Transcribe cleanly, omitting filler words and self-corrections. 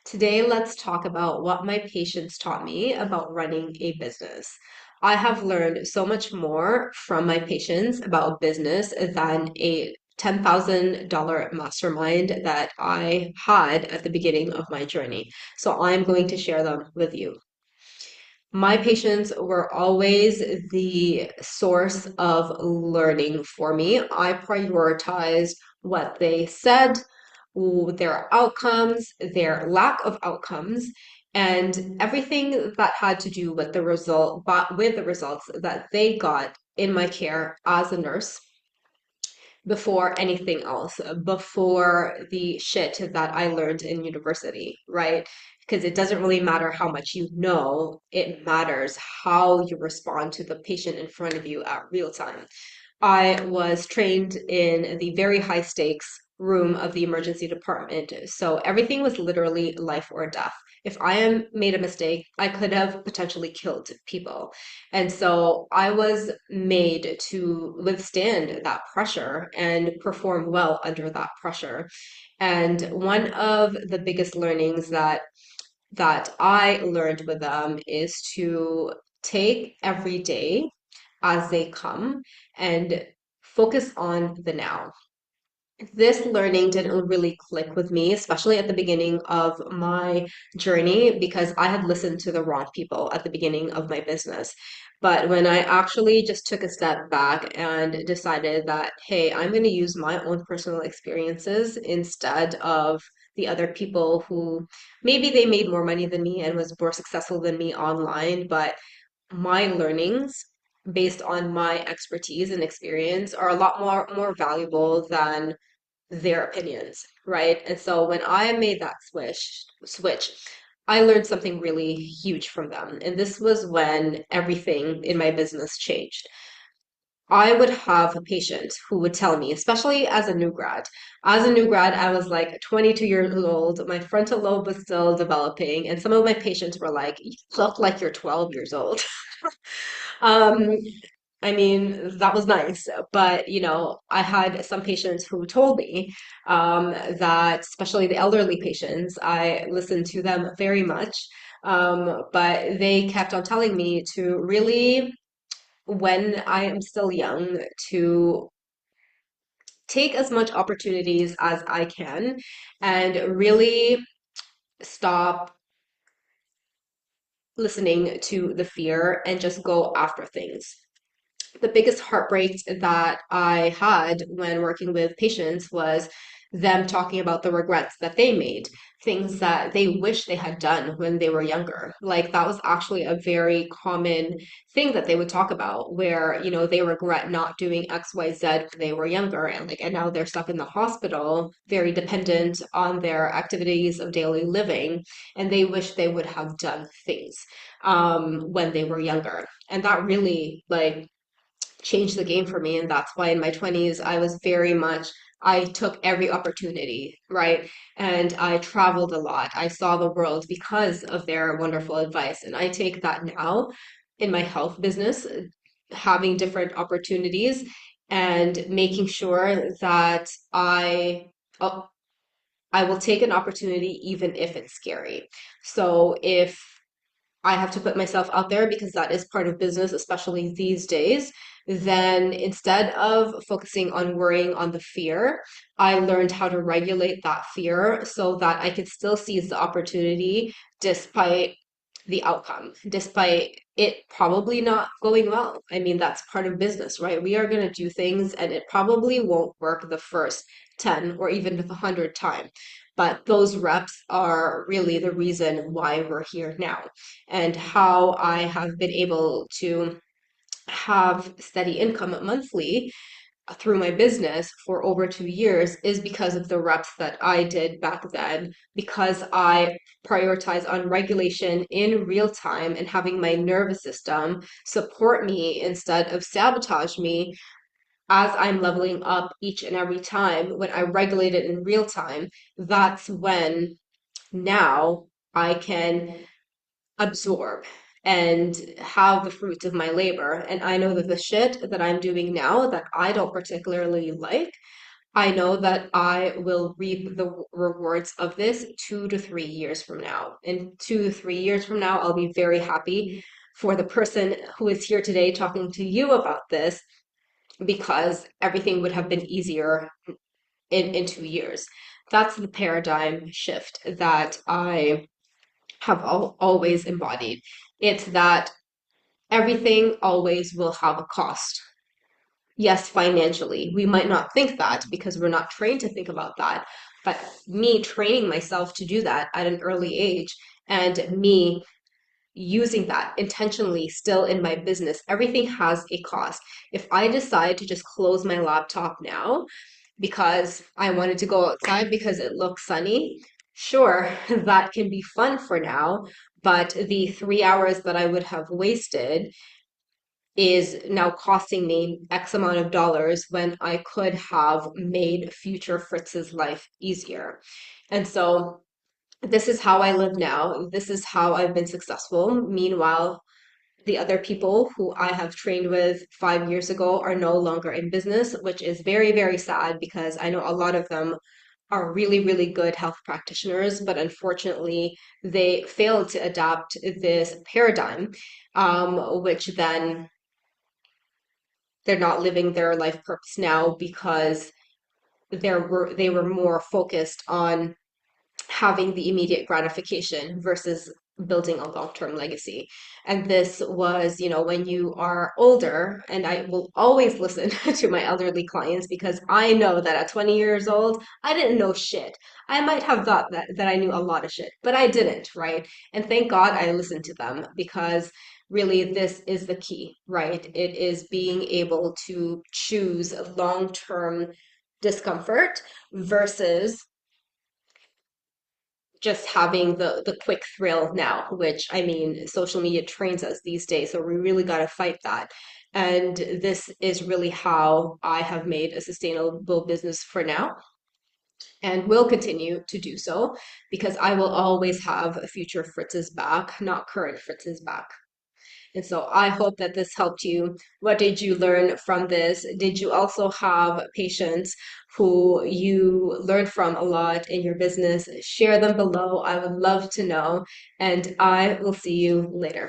Today, let's talk about what my patients taught me about running a business. I have learned so much more from my patients about business than a $10,000 mastermind that I had at the beginning of my journey. So I'm going to share them with you. My patients were always the source of learning for me. I prioritized what they said, their outcomes, their lack of outcomes, and everything that had to do with the result, but with the results that they got in my care as a nurse before anything else, before the shit that I learned in university, right? Because it doesn't really matter how much you know, it matters how you respond to the patient in front of you at real time. I was trained in the very high stakes room of the emergency department. So everything was literally life or death. If I am made a mistake, I could have potentially killed people. And so I was made to withstand that pressure and perform well under that pressure. And one of the biggest learnings that I learned with them is to take every day as they come and focus on the now. This learning didn't really click with me, especially at the beginning of my journey, because I had listened to the wrong people at the beginning of my business. But when I actually just took a step back and decided that, hey, I'm going to use my own personal experiences instead of the other people who maybe they made more money than me and was more successful than me online, but my learnings based on my expertise and experience are a lot more valuable than their opinions, right? And so when I made that switch, I learned something really huge from them. And this was when everything in my business changed. I would have a patient who would tell me, especially as a new grad. As a new grad, I was like 22 years old. My frontal lobe was still developing, and some of my patients were like, "You look like you're 12 years old." Um, I mean, that was nice, but I had some patients who told me that, especially the elderly patients, I listened to them very much, but they kept on telling me to really, when I am still young, to take as much opportunities as I can and really stop listening to the fear and just go after things. The biggest heartbreak that I had when working with patients was them talking about the regrets that they made, things that they wish they had done when they were younger. Like that was actually a very common thing that they would talk about where, they regret not doing X, Y, Z when they were younger and now they're stuck in the hospital, very dependent on their activities of daily living, and they wish they would have done things when they were younger. And that really changed the game for me. And that's why in my 20s, I was very much, I took every opportunity, right? And I traveled a lot. I saw the world because of their wonderful advice. And I take that now in my health business, having different opportunities and making sure that uh, I will take an opportunity even if it's scary. So if I have to put myself out there because that is part of business, especially these days, then instead of focusing on worrying on the fear, I learned how to regulate that fear so that I could still seize the opportunity despite the outcome, despite it probably not going well. I mean, that's part of business, right? We are going to do things and it probably won't work the first 10 or even the 100 times. But those reps are really the reason why we're here now and how I have been able to have steady income monthly through my business for over 2 years is because of the reps that I did back then, because I prioritize on regulation in real time and having my nervous system support me instead of sabotage me as I'm leveling up each and every time. When I regulate it in real time, that's when now I can absorb and have the fruits of my labor. And I know that the shit that I'm doing now that I don't particularly like, I know that I will reap the rewards of this 2 to 3 years from now. In 2 to 3 years from now, I'll be very happy for the person who is here today talking to you about this because everything would have been easier in 2 years. That's the paradigm shift that I have always embodied. It's that everything always will have a cost. Yes, financially. We might not think that because we're not trained to think about that. But me training myself to do that at an early age and me using that intentionally still in my business, everything has a cost. If I decide to just close my laptop now because I wanted to go outside because it looks sunny, sure, that can be fun for now, but the 3 hours that I would have wasted is now costing me X amount of dollars when I could have made future Fritz's life easier. And so this is how I live now. This is how I've been successful. Meanwhile, the other people who I have trained with 5 years ago are no longer in business, which is very, very sad because I know a lot of them are really, really good health practitioners, but unfortunately, they failed to adapt this paradigm, which then they're not living their life purpose now because they were more focused on having the immediate gratification versus building a long-term legacy. And this was, when you are older, and I will always listen to my elderly clients because I know that at 20 years old, I didn't know shit. I might have thought that I knew a lot of shit, but I didn't, right? And thank God I listened to them because really this is the key, right? It is being able to choose long-term discomfort versus just having the quick thrill now, which I mean, social media trains us these days, so we really got to fight that. And this is really how I have made a sustainable business for now and will continue to do so because I will always have a future Fritz's back, not current Fritz's back. And so I hope that this helped you. What did you learn from this? Did you also have patients who you learned from a lot in your business? Share them below. I would love to know. And I will see you later.